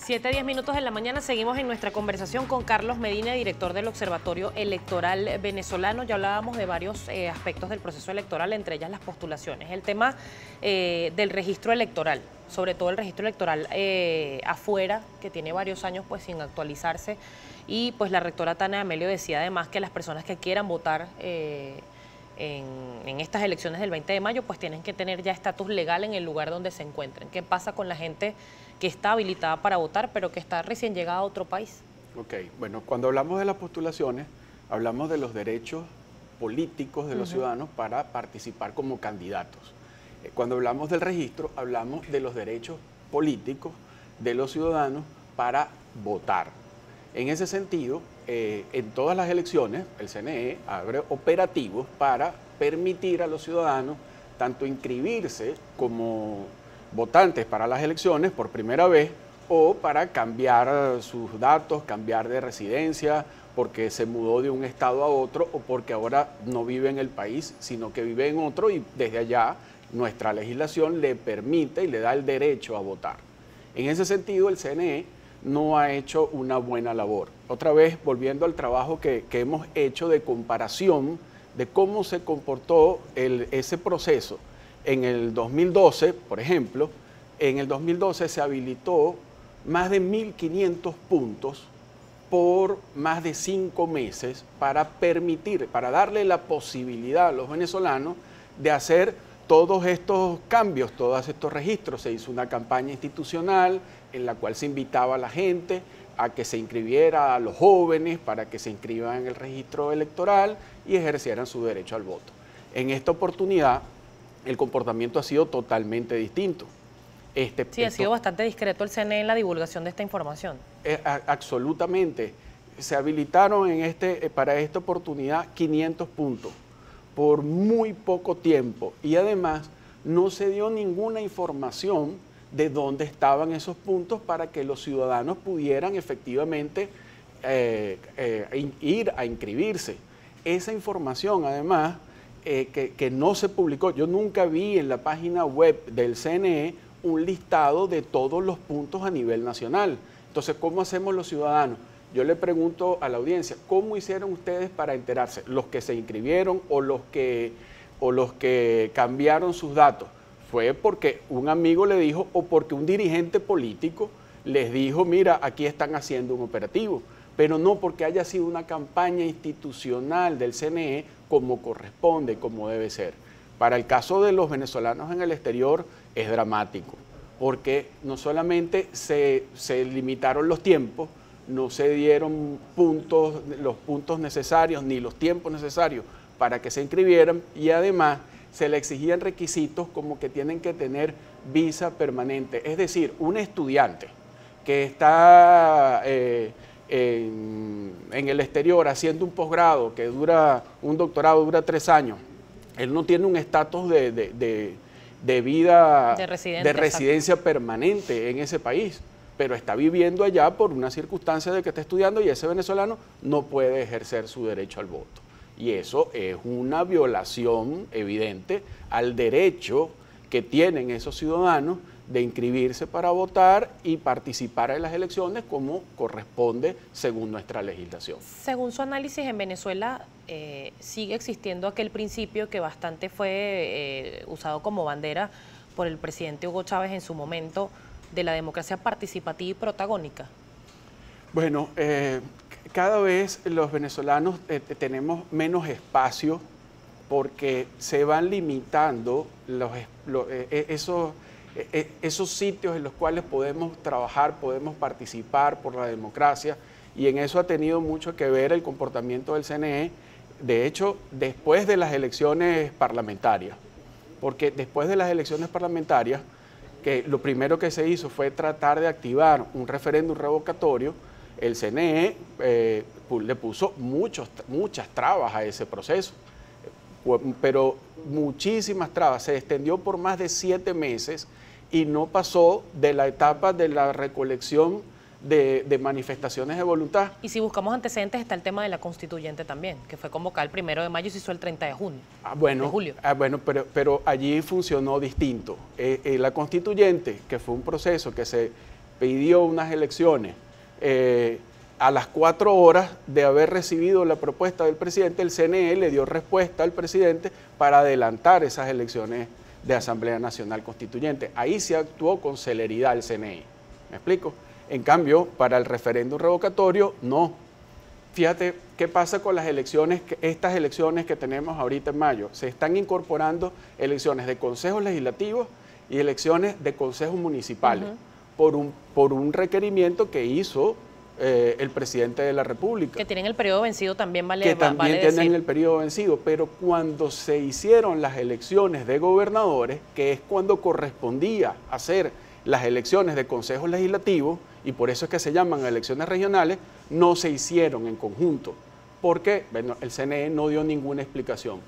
7:10 de la mañana, seguimos en nuestra conversación con Carlos Medina, director del Observatorio Electoral Venezolano. Ya hablábamos de varios aspectos del proceso electoral, entre ellas las postulaciones. El tema del registro electoral, sobre todo el registro electoral afuera, que tiene varios años pues sin actualizarse, y pues la rectora Tania Amelio decía además que las personas que quieran votar en estas elecciones del 20 de mayo, pues tienen que tener ya estatus legal en el lugar donde se encuentren. ¿Qué pasa con la gente que está habilitada para votar, pero que está recién llegada a otro país? Ok, bueno, cuando hablamos de las postulaciones, hablamos de los derechos políticos de los ciudadanos para participar como candidatos. Cuando hablamos del registro, hablamos de los derechos políticos de los ciudadanos para votar. En ese sentido, en todas las elecciones, el CNE abre operativos para permitir a los ciudadanos tanto inscribirse como votantes para las elecciones por primera vez o para cambiar sus datos, cambiar de residencia, porque se mudó de un estado a otro o porque ahora no vive en el país, sino que vive en otro y desde allá nuestra legislación le permite y le da el derecho a votar. En ese sentido, el CNE no ha hecho una buena labor. Otra vez, volviendo al trabajo que hemos hecho de comparación de cómo se comportó ese proceso. En el 2012, por ejemplo, en el 2012 se habilitó más de 1.500 puntos por más de 5 meses para permitir, para darle la posibilidad a los venezolanos de hacer todos estos cambios, todos estos registros. Se hizo una campaña institucional en la cual se invitaba a la gente a que se inscribiera, a los jóvenes para que se inscriban en el registro electoral y ejercieran su derecho al voto. En esta oportunidad, el comportamiento ha sido totalmente distinto. Ha sido bastante discreto el CNE en la divulgación de esta información. Absolutamente. Se habilitaron para esta oportunidad 500 puntos por muy poco tiempo y además no se dio ninguna información de dónde estaban esos puntos para que los ciudadanos pudieran efectivamente ir a inscribirse. Esa información además que no se publicó, yo nunca vi en la página web del CNE un listado de todos los puntos a nivel nacional. Entonces, ¿cómo hacemos los ciudadanos? Yo le pregunto a la audiencia, ¿cómo hicieron ustedes para enterarse? ¿Los que se inscribieron o los que cambiaron sus datos? ¿Fue porque un amigo le dijo o porque un dirigente político les dijo, mira, aquí están haciendo un operativo? Pero no porque haya sido una campaña institucional del CNE como corresponde, como debe ser. Para el caso de los venezolanos en el exterior es dramático, porque no solamente se limitaron los tiempos, no se dieron los puntos necesarios ni los tiempos necesarios para que se inscribieran y además se le exigían requisitos como que tienen que tener visa permanente. Es decir, un estudiante que está en el exterior haciendo un posgrado que dura, un doctorado dura 3 años, él no tiene un estatus de vida, de residencia permanente en ese país, pero está viviendo allá por una circunstancia de que está estudiando y ese venezolano no puede ejercer su derecho al voto. Y eso es una violación evidente al derecho que tienen esos ciudadanos de inscribirse para votar y participar en las elecciones como corresponde según nuestra legislación. Según su análisis, en Venezuela sigue existiendo aquel principio que bastante fue usado como bandera por el presidente Hugo Chávez en su momento, de la democracia participativa y protagónica. Bueno, cada vez los venezolanos tenemos menos espacio porque se van limitando esos sitios en los cuales podemos trabajar, podemos participar por la democracia, y en eso ha tenido mucho que ver el comportamiento del CNE, de hecho, después de las elecciones parlamentarias, porque después de las elecciones parlamentarias, que lo primero que se hizo fue tratar de activar un referéndum revocatorio, el CNE le puso muchas trabas a ese proceso, pero muchísimas trabas, se extendió por más de 7 meses y no pasó de la etapa de la recolección de manifestaciones de voluntad. Y si buscamos antecedentes está el tema de la constituyente también, que fue convocada el 1 de mayo y se hizo el 30 de junio. De julio. Pero allí funcionó distinto. La constituyente, que fue un proceso que se pidió unas elecciones a las 4 horas de haber recibido la propuesta del presidente, el CNE le dio respuesta al presidente para adelantar esas elecciones de Asamblea Nacional Constituyente. Ahí se actuó con celeridad el CNE. ¿Me explico? En cambio, para el referéndum revocatorio, no. Fíjate qué pasa con las elecciones, estas elecciones que tenemos ahorita en mayo. Se están incorporando elecciones de consejos legislativos y elecciones de consejos municipales por un requerimiento que hizo el presidente de la República. Que tienen el periodo vencido también, vale decir. Que también tienen decir. el periodo vencido, pero cuando se hicieron las elecciones de gobernadores, que es cuando correspondía hacer las elecciones de consejos legislativos, y por eso es que se llaman elecciones regionales, no se hicieron en conjunto, porque bueno, el CNE no dio ninguna explicación.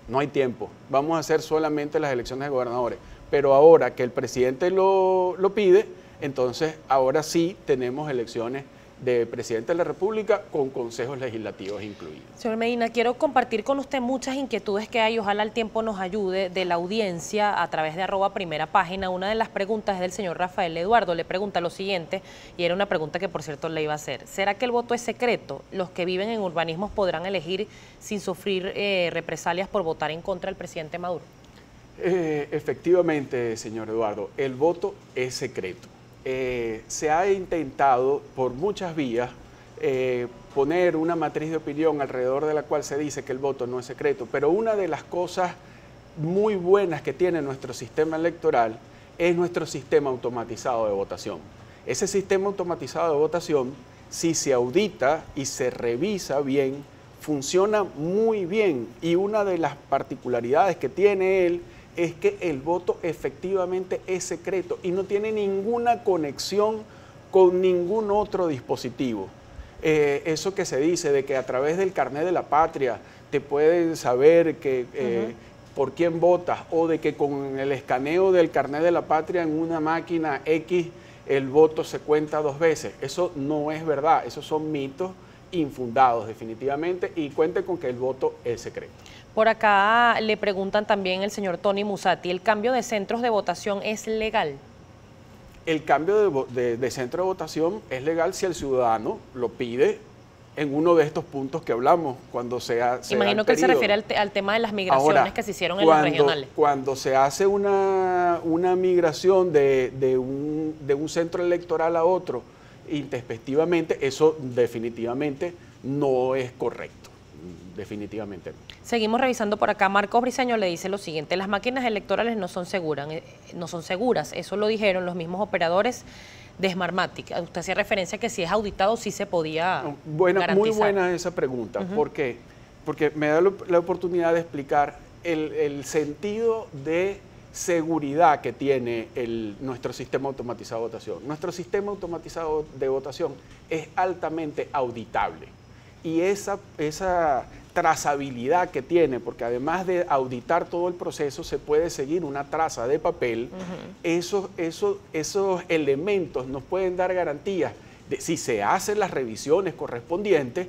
No hay tiempo, vamos a hacer solamente las elecciones de gobernadores, pero ahora que el presidente lo pide, entonces ahora sí tenemos elecciones de presidente de la República con consejos legislativos incluidos. Señor Medina, quiero compartir con usted muchas inquietudes que hay, ojalá el tiempo nos ayude, de la audiencia a través de @primerapágina. Una de las preguntas es del señor Rafael Eduardo, le pregunta lo siguiente, y era una pregunta que por cierto le iba a hacer. ¿Será que el voto es secreto? ¿Los que viven en urbanismos podrán elegir sin sufrir represalias por votar en contra del presidente Maduro? Efectivamente, señor Eduardo, el voto es secreto. Se ha intentado por muchas vías poner una matriz de opinión alrededor de la cual se dice que el voto no es secreto, pero una de las cosas muy buenas que tiene nuestro sistema electoral es nuestro sistema automatizado de votación. Ese sistema automatizado de votación, si se audita y se revisa bien, funciona muy bien, y una de las particularidades que tiene él es que el voto efectivamente es secreto y no tiene ninguna conexión con ningún otro dispositivo. Eso que se dice de que a través del carnet de la patria te pueden saber que, por quién votas, o de que con el escaneo del carnet de la patria en una máquina X el voto se cuenta 2 veces. Eso no es verdad, esos son mitos infundados definitivamente, y cuente con que el voto es secreto. Por acá le preguntan también el señor Tony Musati, ¿el cambio de centros de votación es legal? El cambio de centro de votación es legal si el ciudadano lo pide en uno de estos puntos que hablamos, cuando se hace. Imagino que él se refiere al tema de las migraciones. Ahora, que se hicieron en los regionales. Cuando se hace una migración de un centro electoral a otro intempestivamente, eso definitivamente no es correcto, definitivamente no. Seguimos revisando por acá. Marcos Briceño le dice lo siguiente: las máquinas electorales no son seguras, eso lo dijeron los mismos operadores de Smartmatic. Usted hacía referencia a que si es auditado sí se podía garantizar. Muy buena esa pregunta. ¿Por qué? Porque me da la oportunidad de explicar el sentido de seguridad que tiene nuestro sistema automatizado de votación. Nuestro sistema automatizado de votación es altamente auditable, y esa trazabilidad que tiene, porque además de auditar todo el proceso, se puede seguir una traza de papel. Esos elementos nos pueden dar garantías de, si se hacen las revisiones correspondientes,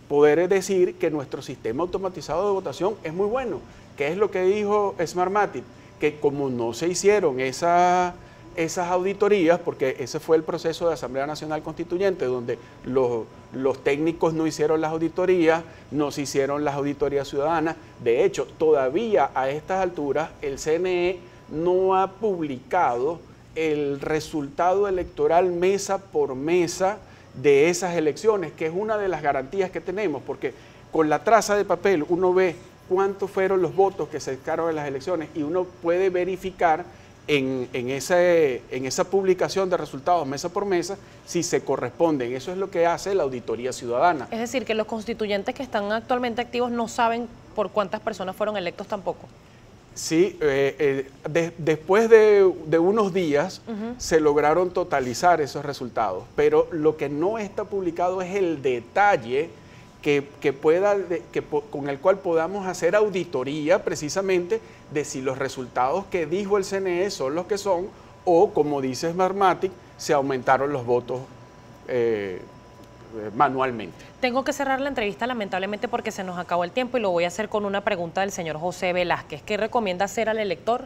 poder decir que nuestro sistema automatizado de votación es muy bueno. ¿Qué es lo que dijo Smartmatic? Que como no se hicieron esas auditorías, porque ese fue el proceso de Asamblea Nacional Constituyente, donde los técnicos no hicieron las auditorías, no se hicieron las auditorías ciudadanas. De hecho, todavía a estas alturas el CNE no ha publicado el resultado electoral mesa por mesa de esas elecciones, que es una de las garantías que tenemos, porque con la traza de papel uno ve cuántos fueron los votos que se sacaron en las elecciones, y uno puede verificar en esa publicación de resultados mesa por mesa si se corresponden. Eso es lo que hace la auditoría ciudadana. Es decir, que los constituyentes que están actualmente activos no saben por cuántas personas fueron electos tampoco. Sí, después de unos días se lograron totalizar esos resultados, pero lo que no está publicado es el detalle con el cual podamos hacer auditoría precisamente de si los resultados que dijo el CNE son los que son, o como dice Smartmatic, se aumentaron los votos manualmente. Tengo que cerrar la entrevista lamentablemente porque se nos acabó el tiempo, y lo voy a hacer con una pregunta del señor José Velázquez. ¿Qué recomienda hacer al elector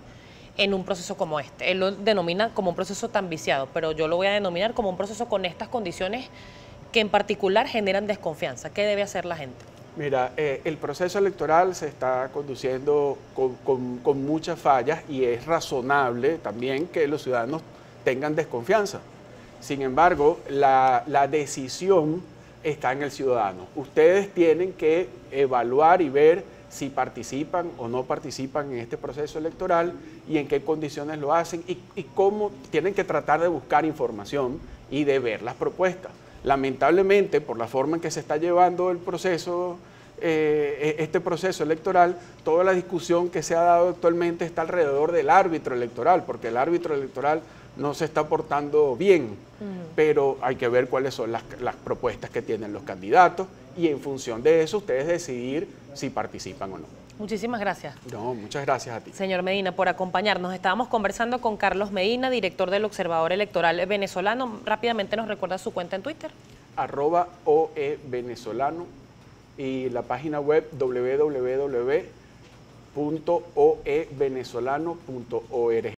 en un proceso como este. Él lo denomina como un proceso tan viciado, pero yo lo voy a denominar como un proceso con estas condiciones que en particular generan desconfianza. ¿Qué debe hacer la gente? Mira, el proceso electoral se está conduciendo con muchas fallas y es razonable también que los ciudadanos tengan desconfianza. Sin embargo, la decisión está en el ciudadano. Ustedes tienen que evaluar y ver si participan o no participan en este proceso electoral y en qué condiciones lo hacen y cómo tienen que tratar de buscar información y de ver las propuestas. Lamentablemente, por la forma en que se está llevando el proceso, este proceso electoral, toda la discusión que se ha dado actualmente está alrededor del árbitro electoral, porque el árbitro electoral no se está portando bien, pero hay que ver cuáles son las propuestas que tienen los candidatos y en función de eso ustedes decidir si participan o no. Muchísimas gracias. No, muchas gracias a ti. Señor Medina, por acompañarnos. Estábamos conversando con Carlos Medina, director del Observador Electoral Venezolano. Rápidamente nos recuerda su cuenta en Twitter. @oevenezolano y la página web www.oevenezolano.org.